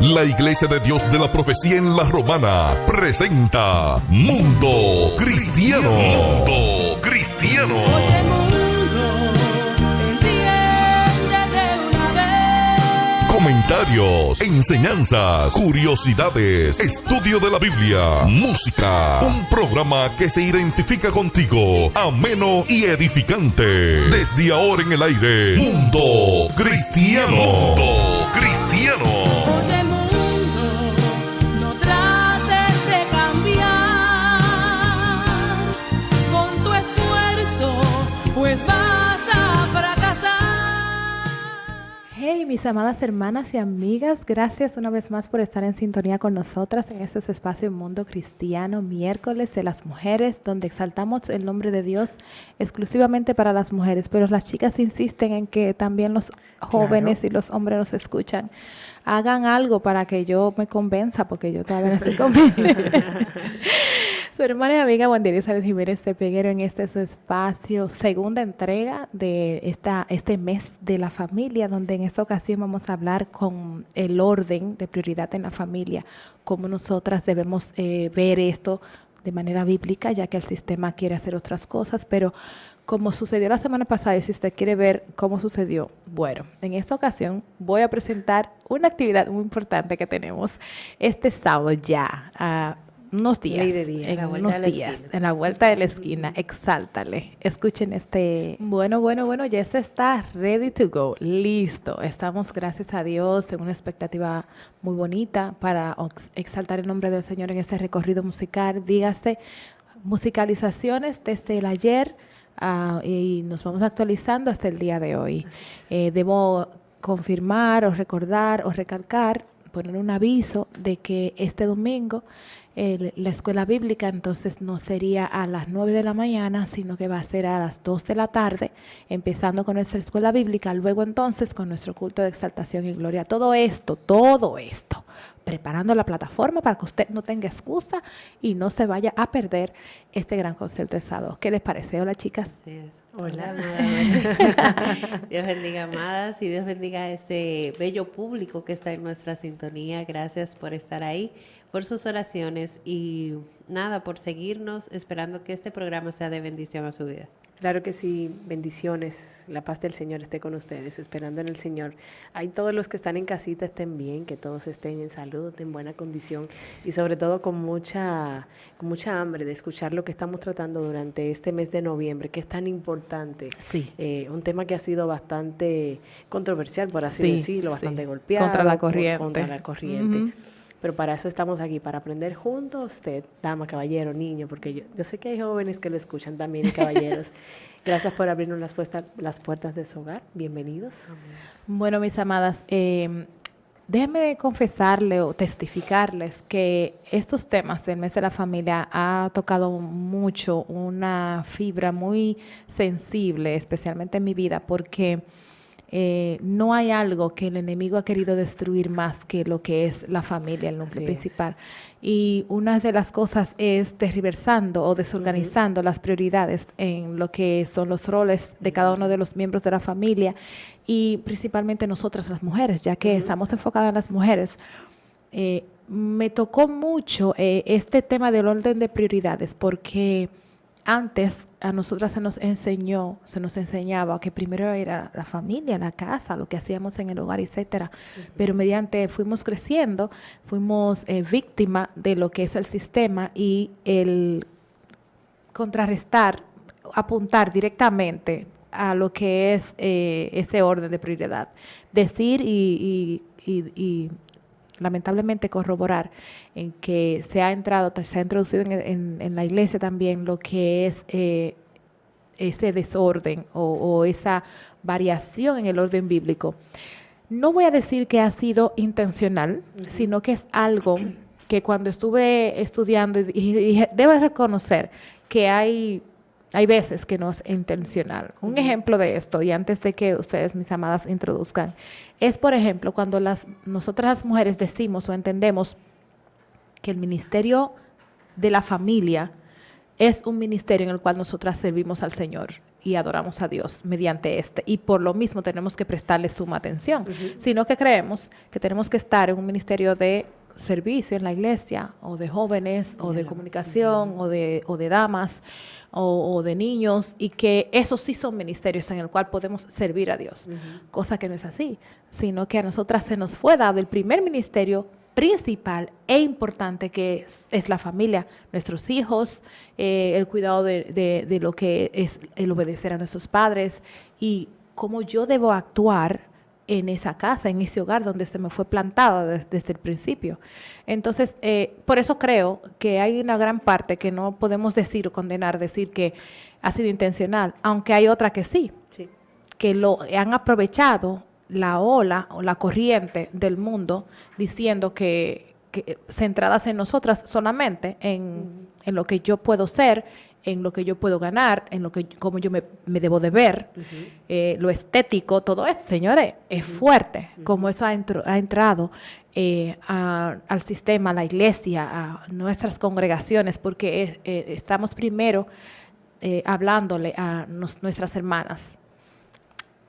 La Iglesia de Dios de la Profecía en La Romana presenta Mundo Cristiano. Mundo Cristiano. Oye, mundo, entiende de una vez. Comentarios, enseñanzas, curiosidades, estudio de la Biblia, música. Un programa que se identifica contigo, ameno y edificante. Desde ahora en el aire, Mundo Cristiano. Mundo Cristiano. Oye, mundo, no trates de cambiar con tu esfuerzo, pues vas a fracasar. Hey, mis amadas hermanas y amigas, gracias una vez más por estar en sintonía con nosotras en este espacio Mundo Cristiano, miércoles de las mujeres, donde exaltamos el nombre de Dios exclusivamente para las mujeres, pero las chicas insisten en que también los jóvenes y los hombres nos escuchan. Hagan algo para que yo me convenza, porque yo todavía no estoy convencida. Su hermana y amiga Wandy Elizabeth Jiménez de Peguero en este su espacio, segunda entrega de este mes de la familia, donde en esta ocasión vamos a hablar con el orden de prioridad en la familia, cómo nosotras debemos ver esto de manera bíblica, ya que el sistema quiere hacer otras cosas, pero como sucedió la semana pasada, y si usted quiere ver cómo sucedió, bueno, en esta ocasión voy a presentar una actividad muy importante que tenemos este sábado ya, unos días, en la vuelta de la esquina, exáltale, escuchen bueno, ya este está ready to go, listo, estamos gracias a Dios en una expectativa muy bonita para exaltar el nombre del Señor en este recorrido musical, dígase, musicalizaciones desde el ayer, y nos vamos actualizando hasta el día de hoy. Debo confirmar o recordar o recalcar, poner un aviso de que este domingo la escuela bíblica entonces no sería a las 9 de la mañana, sino que va a ser a las 2 de la tarde, empezando con nuestra escuela bíblica, luego entonces con nuestro culto de exaltación y gloria. Todo esto, preparando la plataforma para que usted no tenga excusa y no se vaya a perder este gran concierto de sábado. ¿Qué les parece? Hola, chicas. Así es. Hola. Dios bendiga, amadas, y Dios bendiga a este bello público que está en nuestra sintonía. Gracias por estar ahí, por sus oraciones y nada, por seguirnos, esperando que este programa sea de bendición a su vida. Claro que sí, bendiciones, la paz del Señor esté con ustedes, esperando en el Señor. Ahí todos los que están en casita estén bien, que todos estén en salud, en buena condición y sobre todo con mucha hambre de escuchar lo que estamos tratando durante este mes de noviembre, que es tan importante. Sí. Un tema que ha sido bastante controversial, por así decirlo, bastante golpeado. Contra la corriente. Uh-huh. Pero para eso estamos aquí, para aprender juntos, usted, dama, caballero, niño, porque yo sé que hay jóvenes que lo escuchan también y caballeros. Gracias por abrirnos las puertas de su hogar. Bienvenidos. Bueno, mis amadas, déjenme confesarle o testificarles que estos temas del mes de la familia ha tocado mucho una fibra muy sensible, especialmente en mi vida, porque no hay algo que el enemigo ha querido destruir más que lo que es la familia, el núcleo principal. Y una de las cosas es tergiversando o desorganizando las prioridades en lo que son los roles de cada uno de los miembros de la familia y principalmente nosotras las mujeres, ya que estamos enfocadas en las mujeres. Me tocó mucho este tema del orden de prioridades porque antes a nosotras se nos enseñaba que primero era la familia, la casa, lo que hacíamos en el hogar, etcétera. Pero fuimos creciendo, fuimos víctima de lo que es el sistema y el contrarrestar, apuntar directamente a lo que es ese orden de prioridad. Decir y lamentablemente corroborar en que se ha introducido en la iglesia también lo que es ese desorden o esa variación en el orden bíblico. No voy a decir que ha sido intencional, sino que es algo que cuando estuve estudiando y debo reconocer que hay veces que no es intencional. Un ejemplo de esto, y antes de que ustedes, mis amadas, introduzcan, es, por ejemplo, cuando nosotras las mujeres decimos o entendemos que el ministerio de la familia es un ministerio en el cual nosotras servimos al Señor. y adoramos a Dios mediante este. Y por lo mismo tenemos que prestarle suma atención, sino que creemos que tenemos que estar en un ministerio de servicio en la iglesia, o de jóvenes, o de comunicación, o de damas, o de niños, y que esos sí son ministerios en el cual podemos servir a Dios, cosa que no es así, sino que a nosotras se nos fue dado el primer ministerio principal e importante, que es la familia, nuestros hijos, el cuidado de lo que es el obedecer a nuestros padres, y cómo yo debo actuar en esa casa, en ese hogar donde se me fue plantada desde el principio. Entonces, por eso creo que hay una gran parte que no podemos decir o condenar, decir que ha sido intencional, aunque hay otra que sí, que lo han aprovechado la ola o la corriente del mundo, diciendo que centradas en nosotras solamente, en lo que yo puedo ser, en lo que yo puedo ganar, en lo que cómo yo me debo de ver, lo estético, todo eso, señores, es fuerte, como eso ha entrado al sistema, a la iglesia, a nuestras congregaciones, porque estamos primero hablándole a nuestras hermanas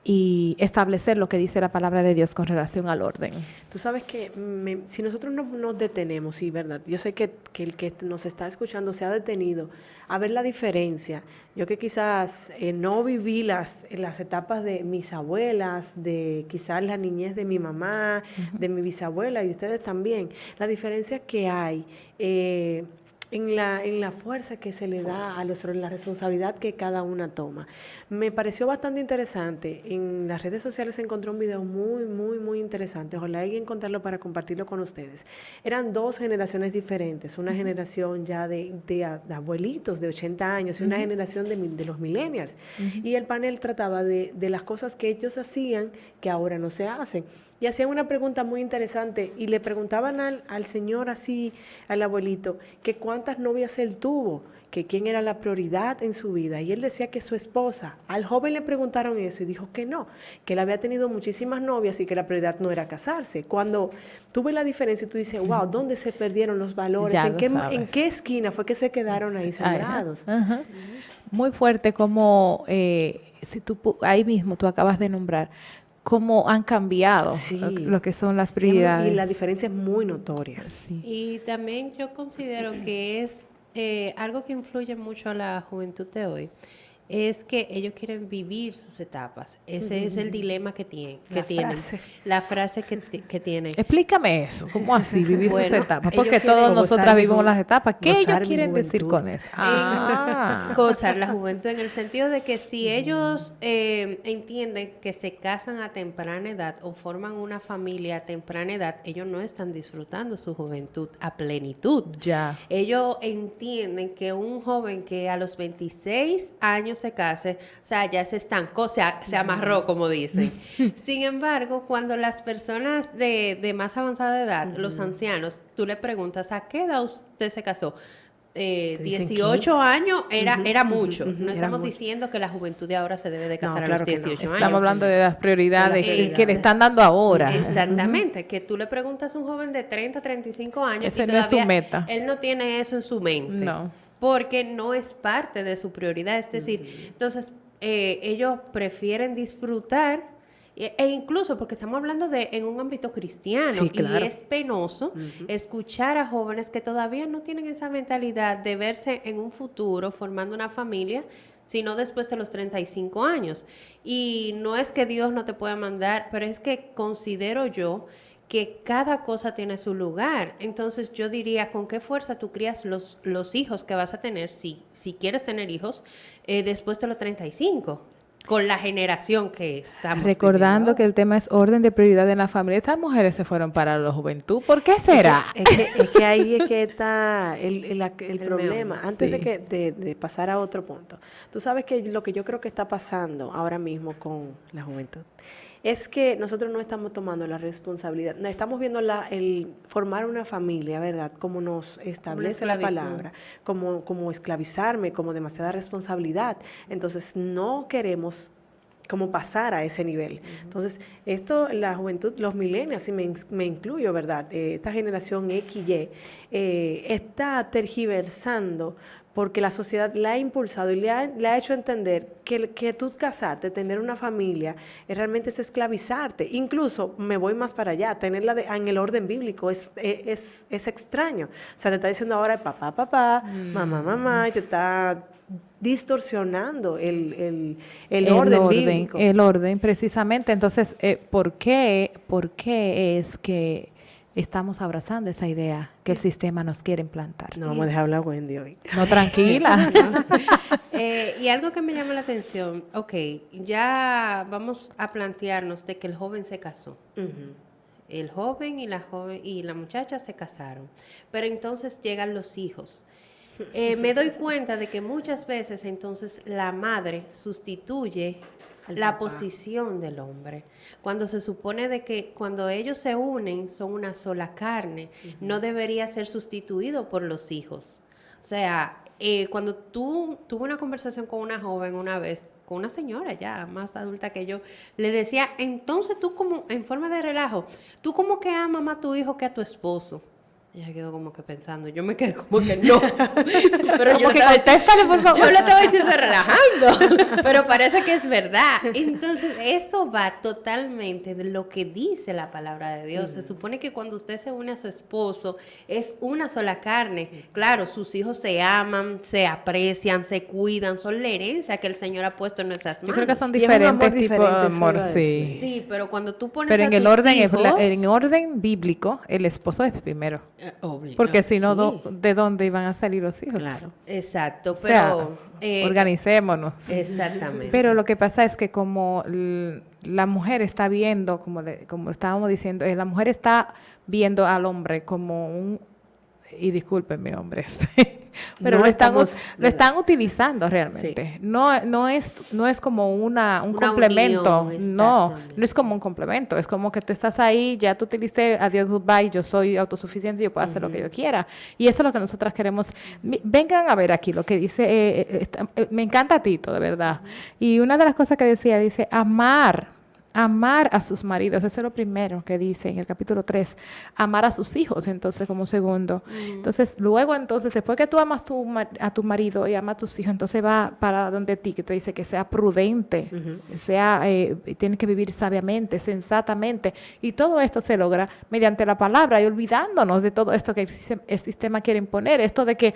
y establecer lo que dice la palabra de Dios con relación al orden. Tú sabes que si nosotros no nos detenemos, sí, ¿verdad? Yo sé que el que nos está escuchando se ha detenido a ver la diferencia. Yo que quizás no viví las etapas de mis abuelas, de quizás la niñez de mi mamá, de mi bisabuela, y ustedes también, la diferencia que hay en la fuerza que se le da a la responsabilidad que cada una toma. Me pareció bastante interesante. En las redes sociales encontré un video muy, muy, muy interesante. Ojalá alguien encontrarlo para compartirlo con ustedes. Eran dos generaciones diferentes. Una generación ya de abuelitos de 80 años y una generación de los millennials. Y el panel trataba de las cosas que ellos hacían que ahora no se hacen. Y hacían una pregunta muy interesante y le preguntaban al señor así, al abuelito, que cuántas novias él tuvo, que quién era la prioridad en su vida. Y él decía que su esposa. Al joven le preguntaron eso y dijo que no, que él había tenido muchísimas novias y que la prioridad no era casarse. Cuando tú ves la diferencia y tú dices, wow, ¿dónde se perdieron los valores? ¿En qué esquina fue que se quedaron ahí sembrados? Muy fuerte como, si tú ahí mismo tú acabas de nombrar, cómo han cambiado lo que son las prioridades. Y la diferencia es muy notoria. Sí. Y también yo considero que es algo que influye mucho a la juventud de hoy, es que ellos quieren vivir sus etapas. Ese es el dilema que tienen. La frase que tienen. Explícame eso, ¿cómo así vivir sus etapas? Porque ellos quieren todos nosotras vivimos las etapas. ¿Qué ellos quieren juventud. decir con eso? Gozar la juventud en el sentido de que si ellos entienden que se casan a temprana edad o forman una familia a temprana edad, ellos no están disfrutando su juventud a plenitud. Ya. Ellos entienden que un joven que a los 26 años se case, o sea, ya se estancó, se amarró, como dicen. Sin embargo, cuando las personas de más avanzada edad, los ancianos, tú le preguntas, ¿a qué edad usted se casó? 18 años era mucho. No estamos diciendo que la juventud de ahora se debe de casar a los 18 años. Estamos hablando de las prioridades que le están dando ahora. Exactamente, que tú le preguntas a un joven de 30, 35 años Ese y no es todavía su meta. él no tiene eso en su mente. No. Porque no es parte de su prioridad. Es decir, entonces ellos prefieren disfrutar e incluso porque estamos hablando en un ámbito cristiano, sí, claro. Y es penoso escuchar a jóvenes que todavía no tienen esa mentalidad de verse en un futuro formando una familia, sino después de los 35 años. Y no es que Dios no te pueda mandar, pero es que considero yo que cada cosa tiene su lugar. Entonces yo diría, ¿con qué fuerza tú crías los hijos que vas a tener, si quieres tener hijos, después de los 35? Con la generación que estamos Recordando viviendo. que el tema es orden de prioridad en la familia. Estas mujeres se fueron para la juventud. ¿Por qué será? Es que ahí es que está el problema. meollo, Antes sí. de pasar a otro punto. Tú sabes que lo que yo creo que está pasando ahora mismo con la juventud es que nosotros no estamos tomando la responsabilidad. No, estamos viendo el formar una familia, ¿verdad? Como nos establece la palabra, como esclavizarme, como demasiada responsabilidad. Entonces no queremos como pasar a ese nivel. Entonces, esto, la juventud, los millennials, y me incluyo, ¿verdad? Esta generación X, Y, está tergiversando porque la sociedad la ha impulsado y le ha hecho entender que tú casarte, tener una familia, realmente es esclavizarte. Incluso, me voy más para allá, tenerla en el orden bíblico es extraño. O sea, te está diciendo ahora papá, papá, mamá, mamá, y te está distorsionando el orden bíblico. El orden, precisamente. Entonces, ¿por qué es que estamos abrazando esa idea que el sistema nos quiere implantar? No vamos a dejar hablar Wendy hoy. No, tranquila. Y algo que me llama la atención, ok, ya vamos a plantearnos de que el joven se casó. El joven y la muchacha se casaron. Pero entonces llegan los hijos. Me doy cuenta de que muchas veces entonces la madre sustituye la posición del hombre, cuando se supone de que cuando ellos se unen son una sola carne, no debería ser sustituido por los hijos. O sea, cuando tuve una conversación con una joven una vez, con una señora ya más adulta que yo, le decía, entonces tú como, en forma de relajo, tú como que amas más a tu hijo que a tu esposo. Ella quedó como que pensando, yo me quedé como que no. Pero yo contéstale, por favor. Yo lo estaba diciendo relajando, pero parece que es verdad. Entonces, eso va totalmente de lo que dice la palabra de Dios. Se supone que cuando usted se une a su esposo, es una sola carne. Claro, sus hijos se aman, se aprecian, se cuidan, son la herencia que el Señor ha puesto en nuestras manos. Yo creo que son diferentes tipos de amor, sí. Sí, pero cuando tú pones pero a en el tus orden, hijos, en orden bíblico, el esposo es primero. obvio. Porque si no, Sí. ¿de dónde iban a salir los hijos? Claro. Exacto, O sea, pero organicémonos. exactamente. Pero lo que pasa es que como la mujer está viendo, como estábamos diciendo, la mujer está viendo al hombre como y discúlpenme, hombres, pero No lo están ¿verdad? utilizando realmente. Sí. No es como un Una complemento, unión, no exactamente. es como un complemento, es como que tú estás ahí, ya tú utilizaste, adiós, goodbye, yo soy autosuficiente, yo puedo hacer lo que yo quiera. Y eso es lo que nosotras queremos. Vengan a ver aquí lo que dice, me encanta Tito, de verdad. Y una de las cosas que decía, dice, amar a sus maridos, eso es lo primero que dice en el capítulo 3, amar a sus hijos, entonces como segundo. Entonces, luego, después que tú amas a tu marido y amas a tus hijos, entonces va para donde ti, que te dice que sea prudente, tiene que vivir sabiamente, sensatamente, y todo esto se logra mediante la palabra y olvidándonos de todo esto que el sistema quiere imponer, esto de que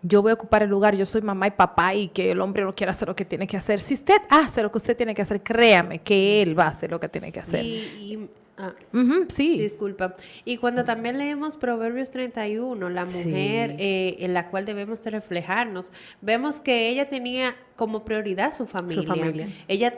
yo voy a ocupar el lugar, yo soy mamá y papá y que el hombre no quiera hacer lo que tiene que hacer. Si usted hace lo que usted tiene que hacer, créame que él va a hacer lo que tiene que hacer. Sí. Disculpa. Y cuando también leemos Proverbios 31, la mujer en la cual debemos de reflejarnos, vemos que ella tenía como prioridad su familia. Ella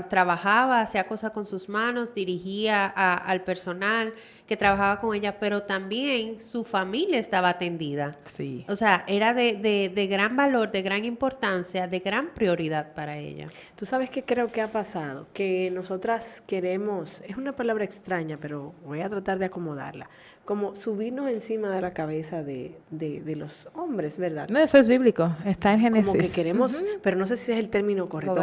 trabajaba, hacía cosas con sus manos, dirigía al personal que trabajaba con ella, pero también su familia estaba atendida. Sí. O sea, era de gran valor, de gran importancia, de gran prioridad para ella. Tú sabes qué creo que ha pasado, que nosotras queremos, es una palabra extraña, pero voy a tratar de acomodarla, como subirnos encima de la cabeza de los hombres, ¿verdad? No, eso es bíblico, está en Génesis. Como que queremos, pero no sé si es el término correcto,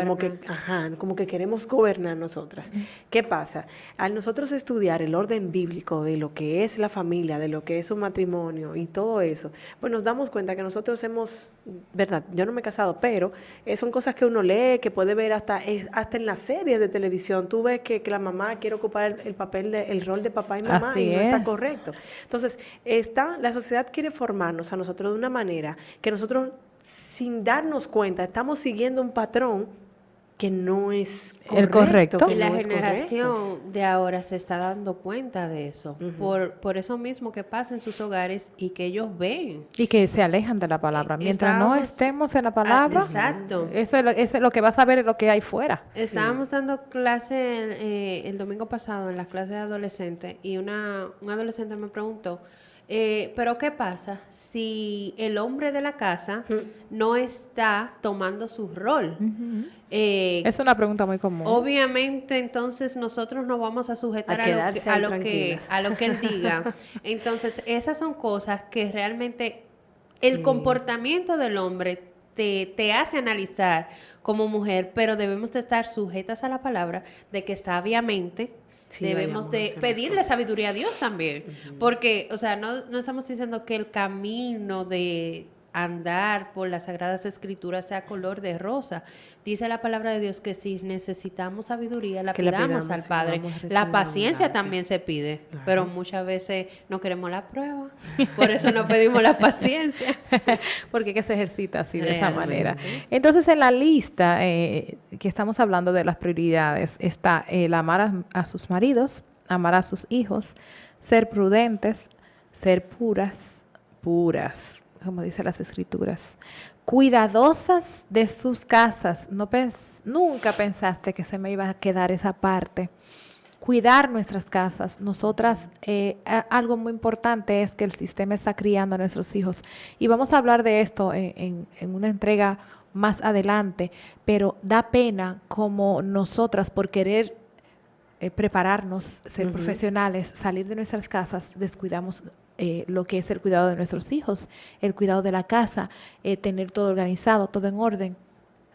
como que queremos gobernar nosotras. ¿Qué pasa? Al nosotros estudiar el orden bíblico de lo que es la familia, de lo que es un matrimonio y todo eso, pues nos damos cuenta que nosotros hemos, ¿verdad? Yo no me he casado, pero son cosas que uno lee, que puede ver hasta en las series de televisión. Tú ves que la mamá quiere ocupar el rol de papá y mamá Así y no está es. correcto. Entonces, la sociedad quiere formarnos a nosotros de una manera que nosotros, sin darnos cuenta, estamos siguiendo un patrón que no es correcto. El correcto. que Y la no es correcto. generación de ahora se está dando cuenta de eso, por eso mismo que pasa en sus hogares y que ellos ven. Y que se alejan de la palabra. Mientras no Estábamos- estemos en la palabra, exacto. eso es lo que vas a ver es lo que hay fuera. Estábamos dando clase el domingo pasado en las clases de adolescentes y un adolescente me preguntó, pero ¿qué pasa si el hombre de la casa no está tomando su rol? Es una pregunta muy común. Obviamente, entonces nosotros nos vamos a sujetar A quedarse ahí tranquilas. a lo que él diga. Entonces, esas son cosas que realmente el comportamiento del hombre te hace analizar como mujer, pero debemos de estar sujetas a la palabra de que sabiamente Sí, debemos vayamos a de hacer las pedirle cosas. sabiduría a Dios también. Porque, o sea, no estamos diciendo que el camino de andar por las Sagradas Escrituras sea color de rosa. Dice la palabra de Dios que si necesitamos sabiduría, la Que la pidamos pidamos al y la Padre. vamos a recibir La en paciencia abundancia. también se pide, Claro. pero muchas veces no queremos la prueba. Por eso no pedimos la paciencia. Porque que se ejercita así, de esa Realmente. manera. Entonces, en la lista que estamos hablando de las prioridades, está el amar a sus maridos, amar a sus hijos, ser prudentes, ser puras, como dice las escrituras, cuidadosas de sus casas. Nunca pensaste que se me iba a quedar esa parte. Cuidar nuestras casas. Nosotras, algo muy importante es que el sistema está criando a nuestros hijos. Y vamos a hablar de esto en una entrega más adelante, pero da pena como nosotras por querer prepararnos, ser profesionales, salir de nuestras casas, descuidamos lo que es el cuidado de nuestros hijos, el cuidado de la casa, tener todo organizado, todo en orden.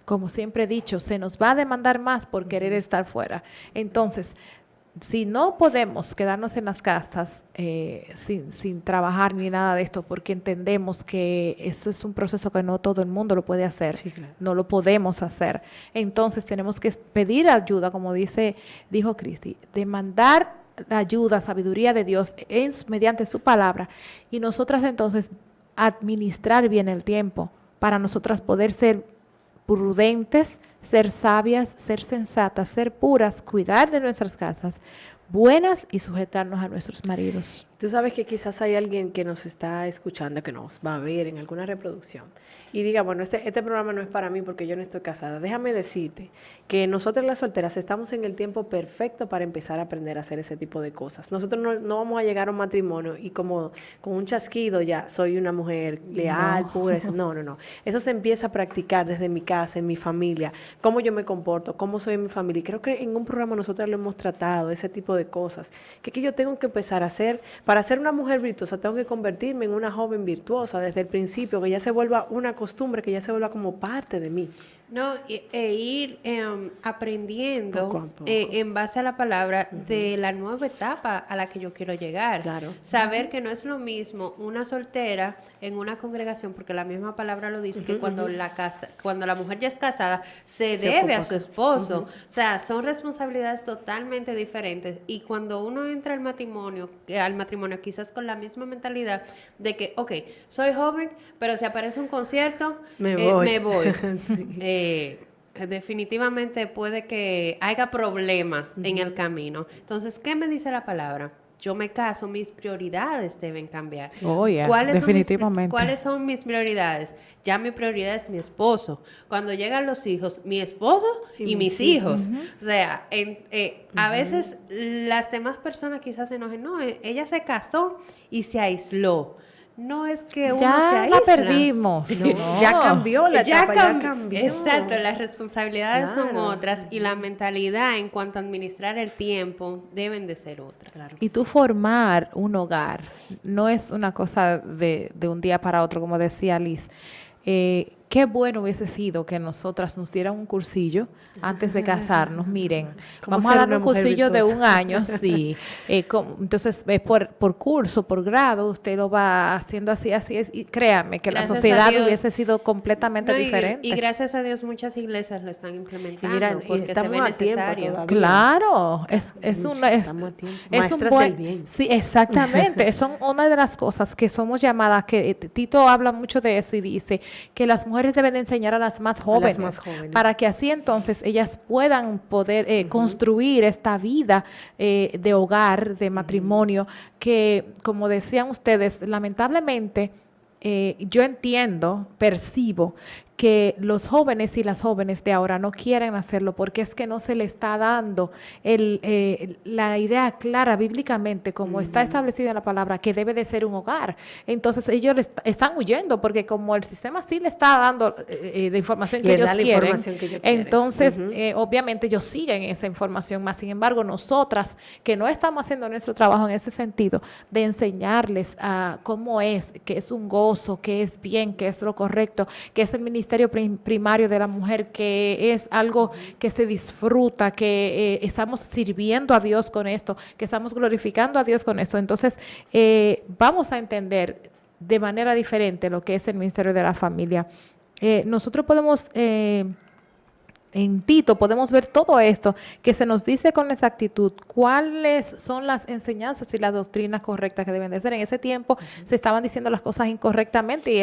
Como siempre he dicho, se nos va a demandar más por querer estar fuera. Entonces, si no podemos quedarnos en las casas sin trabajar ni nada de esto, porque entendemos que eso es un proceso que no todo el mundo lo puede hacer, Sí, claro. no lo podemos hacer. Entonces tenemos que pedir ayuda, como dijo Cristi, demandar ayuda, sabiduría de Dios mediante su palabra, y nosotras entonces administrar bien el tiempo para nosotras poder ser prudentes, ser sabias, ser sensatas, ser puras, cuidar de nuestras casas, buenas y sujetarnos a nuestros maridos. Tú sabes que quizás hay alguien que nos está escuchando, que nos va a ver en alguna reproducción y diga, bueno, este programa no es para mí porque yo no estoy casada. Déjame decirte que nosotros las solteras estamos en el tiempo perfecto para empezar a aprender a hacer ese tipo de cosas. Nosotros no vamos a llegar a un matrimonio y como con un chasquido ya soy una mujer leal, No. pura. No. Eso se empieza a practicar desde mi casa, en mi familia, cómo yo me comporto, cómo soy en mi familia. Y creo que en un programa nosotros lo hemos tratado, ese tipo de cosas. Que yo tengo que empezar a hacer. Para ser una mujer virtuosa tengo que convertirme en una joven virtuosa desde el principio, que ya se vuelva una costumbre, que ya se vuelva como parte de mí. No, ir aprendiendo Poco a poco. en base a la palabra de la nueva etapa a la que yo quiero llegar. Claro. Saber que no es lo mismo una soltera en una congregación, porque la misma palabra lo dice, que cuando la mujer ya es casada, se debe ocupa a su esposo. O sea, son responsabilidades totalmente diferentes. Y cuando uno entra al matrimonio quizás con la misma mentalidad de que, ok, soy joven, pero si aparece un concierto, Me voy. me voy. Sí. Definitivamente puede que haya problemas en el camino. Entonces, ¿qué me dice la palabra? Yo me caso, mis prioridades deben cambiar. Oh, yeah, ¿Cuáles definitivamente. ¿Cuáles son mis prioridades? Ya mi prioridad es mi esposo. Cuando llegan los hijos, mi esposo y mis hijos. O sea, a veces las demás personas quizás se enojen. No, ella se casó y se aisló. No es que uno se Ya aísla. la perdimos. No, ya cambió la etapa, ya cambió. Exacto, las responsabilidades son Claro. otras y la mentalidad en cuanto a administrar el tiempo deben de ser otras. Claro. Y tú formar un hogar no es una cosa de un día para otro, como decía Liz. Qué bueno hubiese sido que nosotras nos dieran un cursillo antes de casarnos. Miren, ¿Cómo vamos a ser dar una un mujer cursillo de virtuosa? un año, sí. Entonces, por curso, por grado, usted lo va haciendo así es. Y créame que Gracias la a sociedad Dios. hubiese sido completamente No, diferente. y gracias a Dios muchas iglesias lo están implementando Y mira, y porque se estamos ve a tiempo necesario. todavía. Claro, es Estamos a tiempo. es un Maestras buen, del bien. sí, exactamente. Son una de las cosas que somos llamadas, que Tito habla mucho de eso y dice que las mujeres deben de enseñar a las más jóvenes, más jóvenes. para que así entonces ellas puedan poder construir esta vida de hogar, de matrimonio, que como decían ustedes, lamentablemente yo entiendo, percibo que los jóvenes y las jóvenes de ahora no quieren hacerlo porque es que no se le está dando la idea clara bíblicamente, como está establecida en la palabra, que debe de ser un hogar. Entonces ellos están huyendo porque como el sistema sí le está dando la información que Les ellos da la quieren, información que ellos quieren. entonces obviamente ellos siguen esa información más. Sin embargo, nosotras que no estamos haciendo nuestro trabajo en ese sentido de enseñarles a cómo es, que es un gozo, que es bien, que es lo correcto, que es el ministerio ministerio primario de la mujer, que es algo que se disfruta, que estamos sirviendo a Dios con esto, que estamos glorificando a Dios con esto. Entonces, vamos a entender de manera diferente lo que es el ministerio de la familia. Nosotros podemos... en Tito podemos ver todo esto, que se nos dice con exactitud cuáles son las enseñanzas y las doctrinas correctas que deben de ser. En ese tiempo se estaban diciendo las cosas incorrectamente y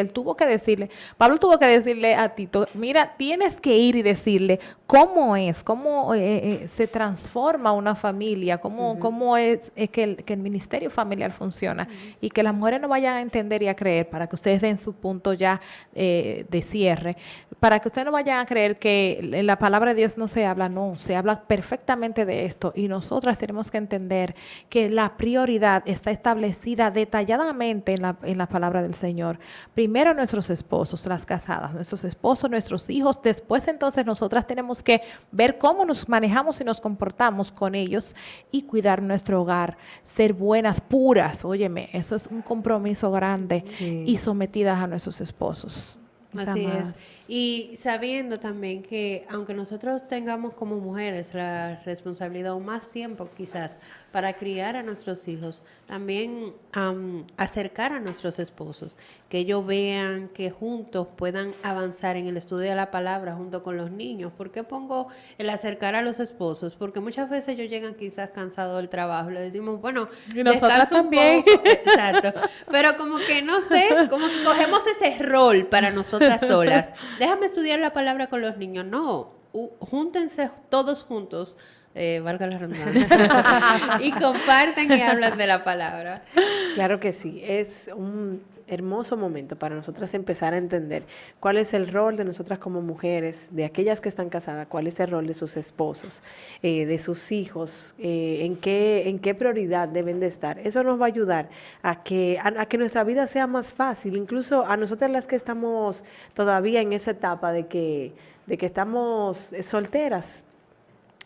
Pablo tuvo que decirle a Tito, mira, tienes que ir y decirle cómo se transforma una familia, cómo es que el ministerio familiar funciona y que las mujeres no vayan a entender y a creer, para que ustedes den su punto ya de cierre, para que ustedes no vayan a creer que en la palabra de Dios no se habla, no, se habla perfectamente de esto y nosotras tenemos que entender que la prioridad está establecida detalladamente en la palabra del Señor. Primero nuestros esposos, las casadas, nuestros esposos, nuestros hijos, después entonces nosotras tenemos que ver cómo nos manejamos y nos comportamos con ellos y cuidar nuestro hogar, ser buenas, puras, óyeme, eso es un compromiso grande y sometidas a nuestros esposos. Así es. Y sabiendo también que aunque nosotros tengamos como mujeres la responsabilidad o más tiempo quizás para criar a nuestros hijos, también acercar a nuestros esposos, que ellos vean que juntos puedan avanzar en el estudio de la palabra junto con los niños. ¿Por qué pongo el acercar a los esposos? Porque muchas veces ellos llegan quizás cansados del trabajo, le decimos, bueno, y nosotras también. Exacto. Pero como que no sé, como que cogemos ese rol para nosotras solas. Déjame estudiar la palabra con los niños. No, júntense todos juntos, valga la redundancia, y compartan y hablan de la palabra. Claro que sí, es un hermoso momento para nosotras empezar a entender cuál es el rol de nosotras como mujeres, de aquellas que están casadas, cuál es el rol de sus esposos, de sus hijos, en qué prioridad deben de estar. Eso nos va a ayudar a que nuestra vida sea más fácil, incluso a nosotras las que estamos todavía en esa etapa de que estamos solteras.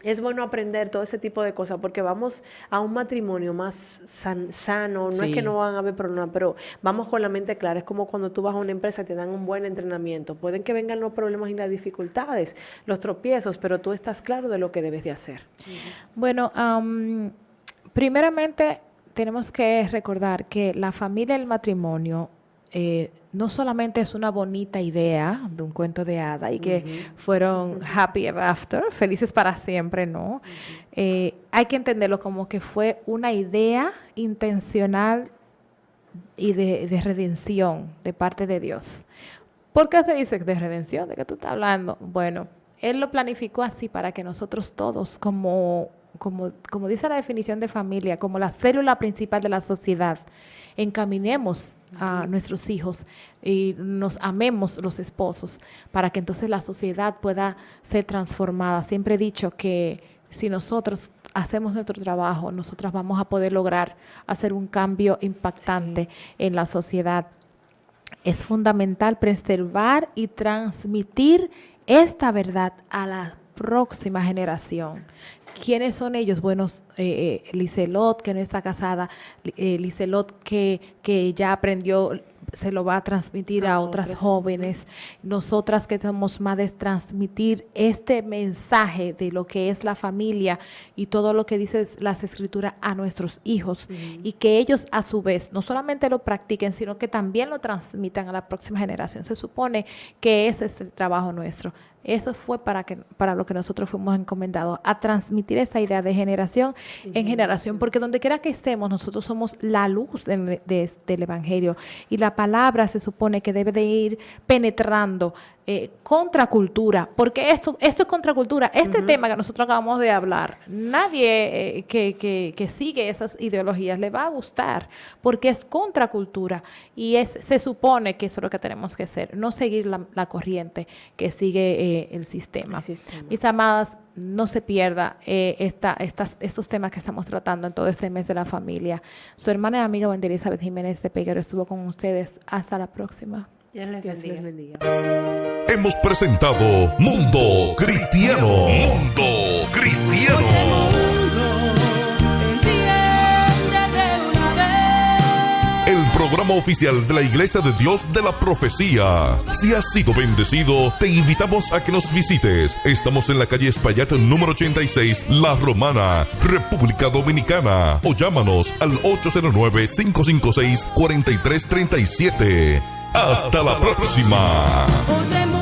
Es bueno aprender todo ese tipo de cosas porque vamos a un matrimonio más sano, no es que no van a haber problemas, pero vamos con la mente clara. Es como cuando tú vas a una empresa y te dan un buen entrenamiento. Pueden que vengan los problemas y las dificultades, los tropiezos, pero tú estás claro de lo que debes de hacer. Bueno, primeramente tenemos que recordar que la familia y el matrimonio no solamente es una bonita idea de un cuento de hada y que fueron happy ever after, felices para siempre, ¿no? Hay que entenderlo como que fue una idea intencional y de redención de parte de Dios. ¿Por qué se dice de redención? ¿De qué tú estás hablando? Bueno, Él lo planificó así para que nosotros todos, como dice la definición de familia, como la célula principal de la sociedad, encaminemos a nuestros hijos y nos amemos los esposos para que entonces la sociedad pueda ser transformada. Siempre he dicho que si nosotros hacemos nuestro trabajo, nosotras vamos a poder lograr hacer un cambio impactante en la sociedad. Es fundamental preservar y transmitir esta verdad a la próxima generación. ¿Quiénes son ellos? Bueno, Liselot, que no está casada, Liselot que ya aprendió, se lo va a transmitir a otras jóvenes. Nosotras que somos madres, transmitir este mensaje de lo que es la familia y todo lo que dice las escrituras a nuestros hijos y que ellos a su vez no solamente lo practiquen, sino que también lo transmitan a la próxima generación. Se supone que ese es el trabajo nuestro. Eso fue para lo que nosotros fuimos encomendados, a transmitir esa idea de generación en generación, porque donde quiera que estemos, nosotros somos la luz del Evangelio y la palabra se supone que debe de ir penetrando contracultura, porque esto es contracultura. Este tema que nosotros acabamos de hablar, nadie que sigue esas ideologías le va a gustar, porque es contracultura y se supone que eso es lo que tenemos que hacer, no seguir la corriente que sigue el sistema. Mis amadas, no se pierda estos temas que estamos tratando en todo este mes de la familia. Su hermana y amiga Wendy Elizabeth Jiménez de Peguero estuvo con ustedes. Hasta la próxima. Dios les bendiga. bendiga. Hemos presentado Mundo Cristiano. Mundo Cristiano. Entiende de una vez. El programa oficial de la Iglesia de Dios de la Profecía. Si has sido bendecido, te invitamos a que nos visites. Estamos en la calle Espaillat número 86, La Romana, República Dominicana. O llámanos al 809-556-4337. Hasta la próxima. Oye,